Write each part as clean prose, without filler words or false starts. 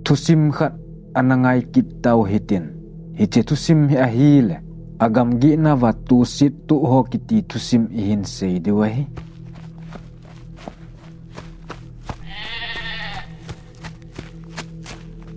Thusim khat anangai kit tau hitin hiche thusim hi ahile Gamgeh na va Toset tu ho kiti thusim ihin sei dewahi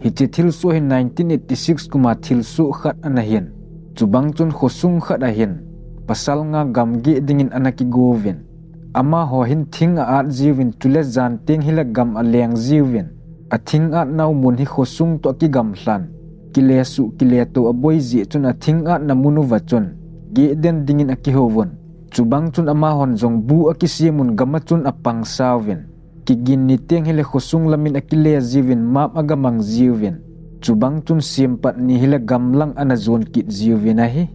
hiche thilsu hin 1986 kuma thilsu khat anahin chubang chun khosung khat ahin pasal nga Gamgeh dingin anaki govin ama ho hin thing a at jiwin tule zan ting hila gam aleng jiwin a thing at nau mun hi khosung to ki gam hlan kile su kile to aboi ji chun a thing at na munu wachun ge den dingin aki hovon chubang chun ama hon jong bu aki simun gama chun apang sawin kigin ni teng hile khosung lamin akile jiwin map agamang jiwin chubang chun simpat ni hila gamlang ana zon kit jiwin a hi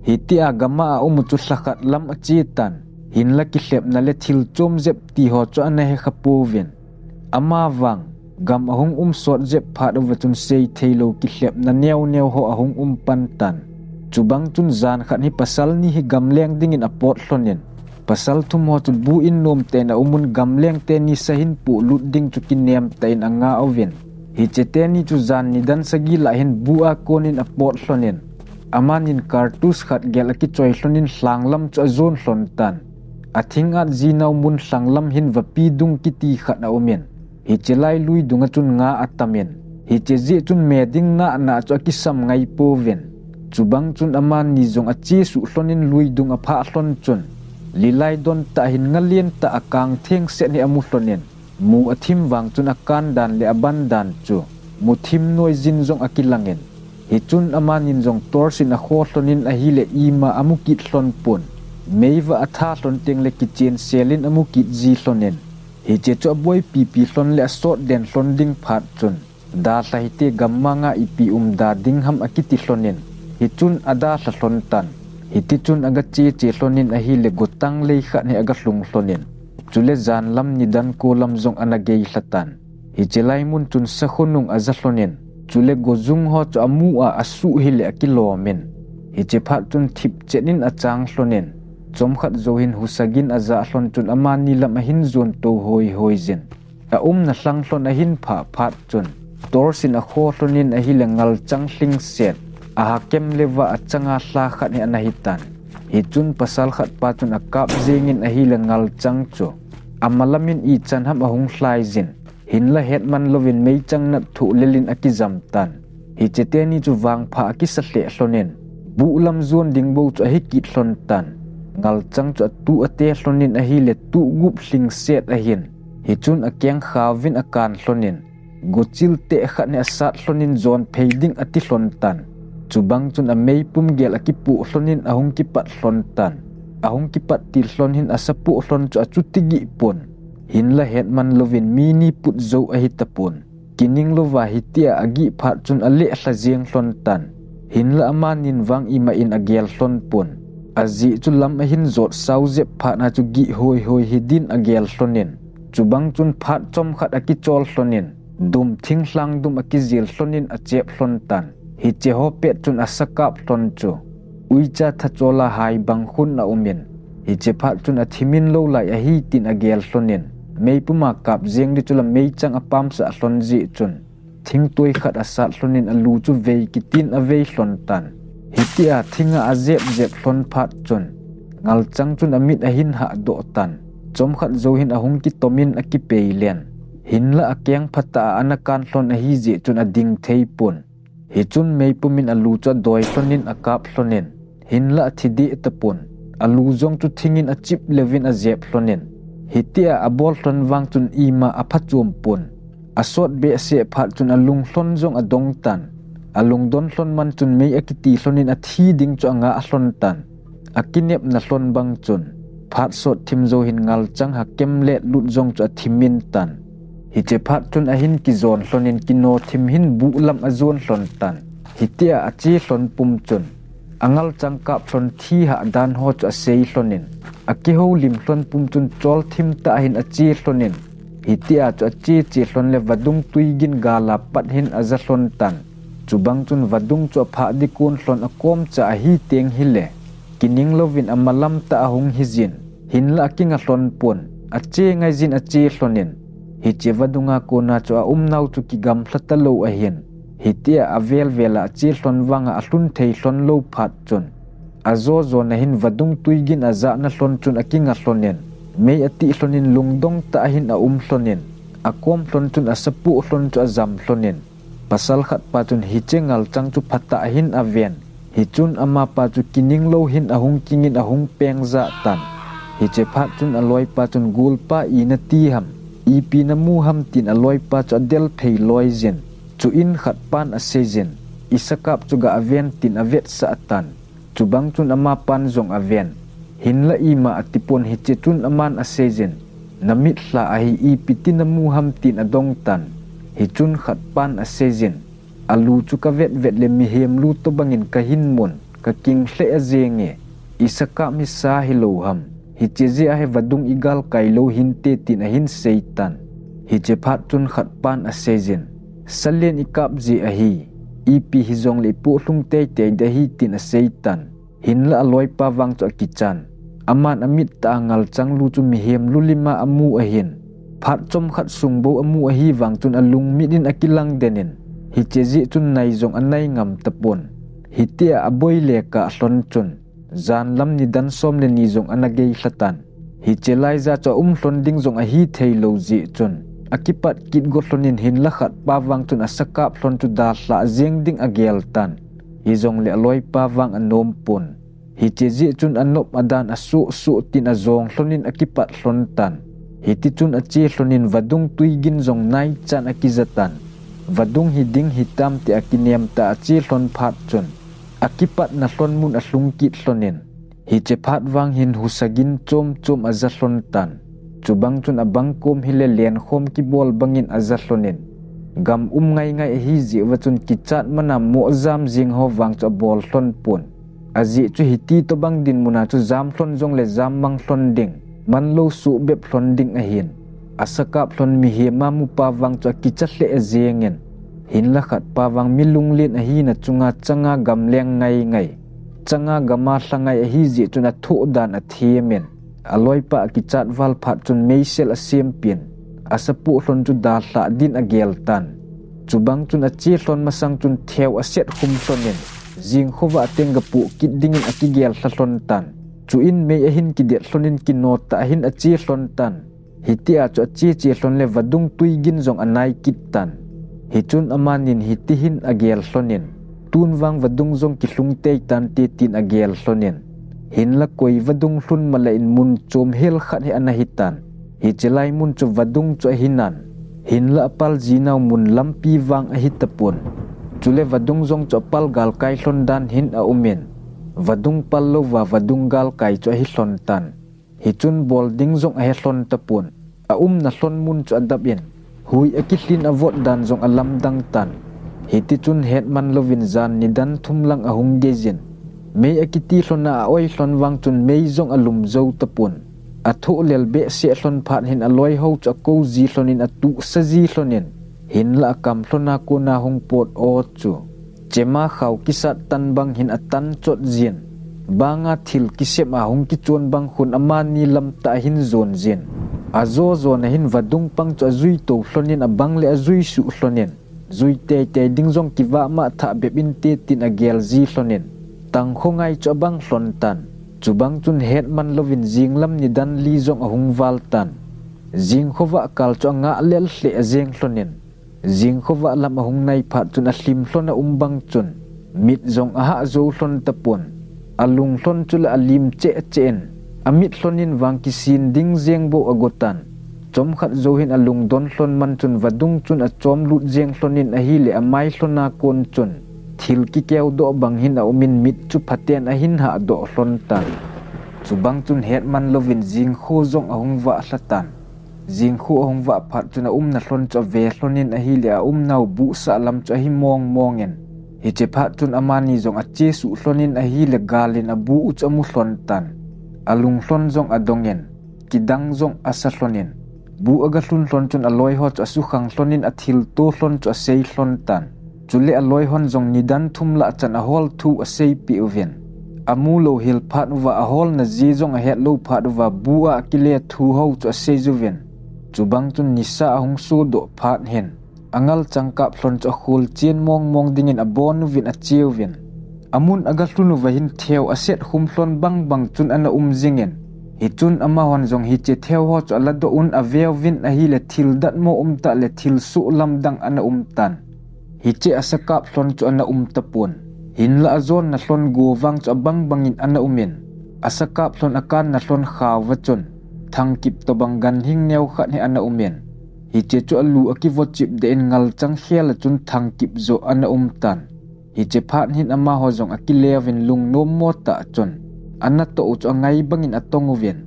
hiti agama a umutu sakat lam achitan hinla ki hlep na le thil chom zep ti ho cho ana he khapovin ama wang gam ahung sot zep phat wachun sei thailo ki hlep na neu ho ahung pantan chubang chun zan khat hi pasal ni hi gamleng dingin apot hlonin pasal thum ho chu bu in nom te na umun gamleng te ni sahin pu lut ding chu kin nem tain anga ovin hi chete ni chu zan ni dan sagi la hin bu a konin apot hlonin amanin kartus khat gel ki choi hlonin hlanglam chu zon hlon tan athing at zinau mun hlanglam hin vapi dung ki ti khat na omen hi chelai lui dunga chun nga atamen hi cheji chun meding na chu ki sam ngai poven chubang chun aman ni jong achi su hlonin lui dung apha hlon chun lilai don ta hin ngalien ta akang theng se ni amu hlonin mu athim wang chun akan dan le aban dan chu mu thim noi jin jong akilangin hi chun amanin jong torsin a kho hlonin a hi le ima amu kit hlon pon meiwa atha hlon teng le kitchen selin amu kit ji hlonin hi che cho boy pi hlon le sot den hlon ding phat chun da la hi te gamma nga ipi da ding ham akiti hlonin hi chun ada hla hlon tan hi ti chun aga che hlonin a hi le gotang le kha ne aga hlung hlonin chule zan lam ni dan ko lam jong anagei hlatan hi chelai mun chun sa khonung aza hlonin chule gozung ho chu amu a asu hi le akilomen hi che phat chun thip chenin achang hlonin chom khat zo hin husagin aza hlon chun amani lam a hin zon to hoi zin a na hlang hlon a hin phat chun torsin a kho hlonin a hi le ngal chang hling set a hakem lewa a changa hla khat ni anahitan hi chun pasal khat pa chun a kap zengin a hi le ngal chang chu amalamin i chan ham ahung hlai zin hinla hetman lovin mei chang na thu lelin akizam tan hi cheteni chu wang pha ki sahle hlonin bu lam zon dingbo chu hi kit hlon tan ngal chang chu tu ate hlonin a hi le tu gup hling set a hin hi chun akyang khawin akan hlonin gochil te khat ne asat hlonin zon pheiding ati hlon tan chubang chun a mei pum gel akipu hlonin ahung ki pat hlon tan ahung ki pat til hlon hin asapu hlon chu achutigi pon hinla hetman lovin mini put zo a hitapon kining lova hitia agi phat chun ale hla jeng hlon tan hinla amanin wang ima in agel hlon pon azi chu lam a hin zot sau zep phat na chu gi hoi hidin agel hlonin chubang chun phat chom khat aki chol hlonin dum thing hlang dum aki zil hlonin a chep hlon tan hi che ho pet chun asakap hlon chu uicha thachola hai bang khun na umin hi che phat chun a thimin lo lai a hi tin agel hlonin mei puma kap zeng di chula mei chang apam sa hlon ji chun thing toi khat asat hlonin alu chu vei kitin a vei hlon tan hitia thinga a zep hlon phat chun ngal chang chun amit a hin ha do tan chom khat zo hin ahung ki tomin aki peilen hinla akyang phata anakan hlon a hi ji chun a ding thei pon hi chun mei pumin alu cha doi hlonin akap hlonin hinla thidi tapon alu zong chu thingin a chip levin a zep hlonin hitia abol hlon wang chun ima aphachum pon asot be se phat chun alung hlon zong adong tan alung don hlon man chun mei akiti hlonin a thi ding chu anga hlon tan akinep na hlon bang chun phat sot thim zo hin ngal chang hakem le lut zong chu thimin tan hi che phat chun a hin ki zon hlonin kino thim hin bu lam a zon hlon tan hitia achi hlon pum chun angal changkap hlon thi ha dan ho chu sei hlonin aki ho lim hlon pum chun chol thim ta hin achi hlonin hitia chu achi hlon le vadung tuigin gala pat hin aza hlon tan chubang chun vadung chu pha dikun hlon akom cha hi teng hi le kining lovin amalam ta ahung hizin hinla kinga hlon pon achi ngai jin achi hlonin hi che vadunga ko na cho a nau chu ki gam hlatalo a hian hi tia avel vela chi hlon wanga a hlun thei hlon lo phat chun a zo zo na hin vadung tuigin a za na hlon chun a kinga hlonen mei ati hlonin lungdong ta hin a hlonen a kom hlon chun a sapu hlon chu a zam hlonen pasal khat pa chun hi chengal chang chu phata hin a ven hi chun ama pa chu kining lo hin a hung kingin a hung peng za tan hi che phat chun a loi pa chun gul pa i na ti ham i pi na mu ham tin a loi pa chu del phei loi zen chu in khat pan a sezen isakap chu ga aven tin a vet sa tan chu bang chun ama pan zong aven hin la i ma atipon hi che chun aman a sezen namit hla a hi i pitin na mu ham tin a dong tan hi chun khat pan a sezen alu chu ka vet vet le mi hem lu to bangin ka hin mon ka king hle a zenge isaka mi sa hi lo ham hi che je a he vadung igal kai lo hin te tin a hin seitan hi che phat chun khat pan a sezen salen ikap ji a hi ipi hi zong le pu hlung te te de hi tin a seitan hin la aloi pa wang chu kichan aman amit ta ngal chang lu chu mi hem lu lima amu a hin phat chom khat sung bo amu a hi wang chun alung mi din akilang denin hi che ji chun nai zong anai ngam tapon hi tia aboi le ka hlon chun zan lam ni dan som le ni zong anagei hlatan hi che lai za cho hlon ding zong a hi thei lo ji chun akipat kit go hlonin hin la khat pa wang chun asakap hlon chu da hla zeng ding agel tan hi zong le aloi pa wang anom pon hi che ji chun anop adan asu su tin a zong hlonin akipat hlon tan hi ti chun achi hlonin vadung tuigin zong nai chan akizatan vadung hi ding hi tam ti akinem ta achi hlon phat chun akipat na hlon mun ahlung kit hlonin hi che phat wang hin husagin chom chom aza hlon tan chubang chun abang kom hi le len khom ki bol bangin aza hlonin gam ngai ngai hi ji wa chun kichat mana mo zam jing ho wang cha bol hlon pon aji chu hi ti to bang din muna chu zam hlon jong le zam mang hlon ding man lo su bep hlon ding a hin asakap hlon mi he ma mu pa wang cha kichat le azengen hin la khat pa wang milung len a hi na chunga changa gam leng ngai ngai changa gama hlangai a hi ji chuna thu dan a thiemen aloi pa kichat wal phat chun meisel a sempin asapu hlon chu da hla din agel tan chubang chun achi hlon masang chun theu a set khum hlonin jing khowa tenga pu kit dingin akigel hlon tan chu in me a hin ki de hlonin ki not ta hin achi hlon tan hitia chu achi chi hlon le vadung tuigin zong anai kit tan hi chun amanin hiti hin agel hlonin tun wang vadung zong ki hlung te tan ti tin agel hlonin hin la koi vadung hlun mala in mun chom hel khat he anahitan hi chelai mun chu vadung chu hinan hin la pal jinau mun lampi wang a hitapon chule vadung zong chu pal gal kai hlon dan hin a umen vadung pal lo wa vadung gal kai chu hi hlon tan hi chun bol ding zong a he hlon tapon a na hlon mun chu adapin hui akitlin avot dan zong alam dang tan hi ti chun hetman lovin zan ni dan thumlang a hung gezin mei akiti hlona a oi hlon wang chun mei zong alum zo tapon a thu lel be se hlon phat hin aloi ho cha ko ji hlonin atu saji hlonin hin la kam hlona ko na hung pot o chu chema khaw kisat tan bang hin atan chot jin banga thil kisem a hung ki chon bang khun amani lam ta hin zon jin azo zo na hin vadung pang cha zui to hlonin abang le azui su hlonin zui te te ding zong kiwa ma tha bebin te tin agel ji hlonin tang khongai cha bang hlon tan chubang chun hetman lovin jinglam ni dan li zong ahung wal tan jing khowa kal cho nga lel hle azeng hlonin jing khowa lam ahung nai phat chun a hlim hlona bang chun mit zong aha zo hlon tapon alung hlon chula alim che chen amit hlonin wang ki sin ding jeng bo agotan chom khat zo hin alung don hlon man chun vadung chun a chom lut jeng hlonin a hi le amai hlona kon chun thil ki keu do bang hin a umin mit chu phaten a hin ha do hlon tan chu bang chun hetman lovin jing kho zong ahung wa hlatan jing kho ahung wa phat chuna na hlon cho ve hlonin a hi le a nau bu sa lam cho hi mong mongen hi che phat chun amani zong a che su hlonin a hi le galin a bu u chamu hlon tan alung hlon zong adongen kidang zong asa hlonin bu aga hlun hlon chun aloi ho cha su khang hlonin a thil to hlon cho sei hlon tan chule aloi hon zong nidan thumla chan a hol thu a sei pi uven amulo hil phat wa a hol na ji zong a het lo phat wa bu a kile thu ho cho sei juven chubang chun nisa ahung su do phat hen angal changka phlon cho khul chin mong dingin abon vin a chiu vin amun aga hlunu vahin theu aset hum phlon bang chun ana zingen hi chun ama hon jong hi che theu ho cho la do un aveu vin a hi le thil dat mo ta le thil su lam dang ana tan hi che asaka phlon cho ana tapun hin la azon na hlon go wang cho bangin ana umin asaka phlon akan na hlon khaw wa chun thang kip to bangan hing neu khat he ana umin hi che cho alu akivo chip de en ngal chang khel chun thang kip zo ana tan hi che phat hin ama ho jong akilevin lung nom mo ta chun anna to cho ngai bangin atongu ven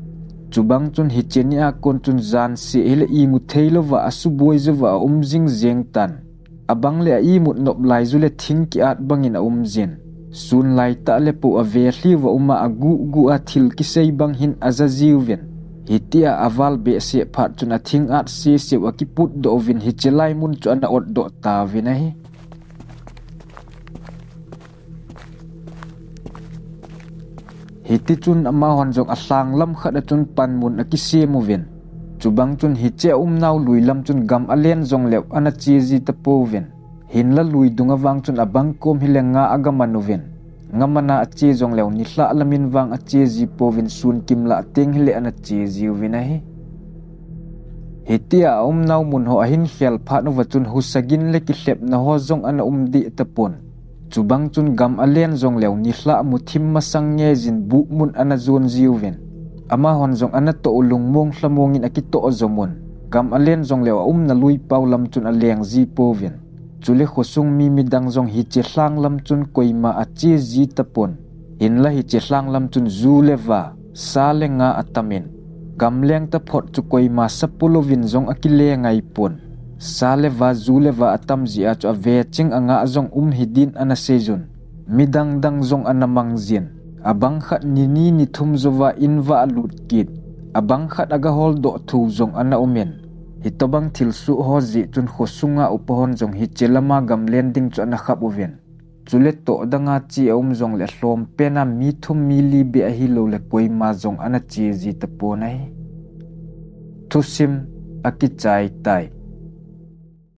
chubang chun hi che ni a kon chun zan si ele i mu thailo wa asuboi zo wa jing zeng tan abang le i mut nop lai zu le thing ki at bangin jin sun lai ta le pu ave hli wa uma agu a thil ki sei bang hin azaziu ven hitia aval be se phat chun a thing at se wa ki put do vin hi chelai mun chu ana ot do ta vin hi hiti chun ama hon jong aslang lam khat chun pan mun akise mu ven chubang chun hi che naw lui lam chun gam alen jong lew ana chi ji ta po ven hin la lui dunga wang chun abang kom hilenga agamanu ven ngamana achi jong lew ni hla lamin wang achi ji po vin sun kim la teng hile ana chi ji vin hi hitia naw mun ho ahin khel pha no wachun husagin le ki hlep na ho jong ana di tapon chubang chun gam alen jong lew ni hla mu thim masang nge jin bu mun ana zon jiuven ama hon jong ana to ulung mong hlamongin akito zomun gam alen jong lew na lui paulam chun aleng ji poven chule khosung mi midang jong hi che hlang lam chun koima achi ji tapon in la hi che hlang lam chun zu lewa sa lenga atamin gam leng ta phot chu koima sapulovin jong akile ngai pon saleva zuleva atam zia cho ve ching anga zong hidin ana sejun midang dang zong ana mangjin abang khat ni thum zowa inwa alut kit abang khat aga hol do thu zong ana umen hitobang thil su ho ji chun khosunga uphon jong hi chelama gam lending cho ana khap uven chule to danga chi zong le hlom pena mi thum mi li be hi lo le poima zong ana chi ji ta ponai thusim akichai tai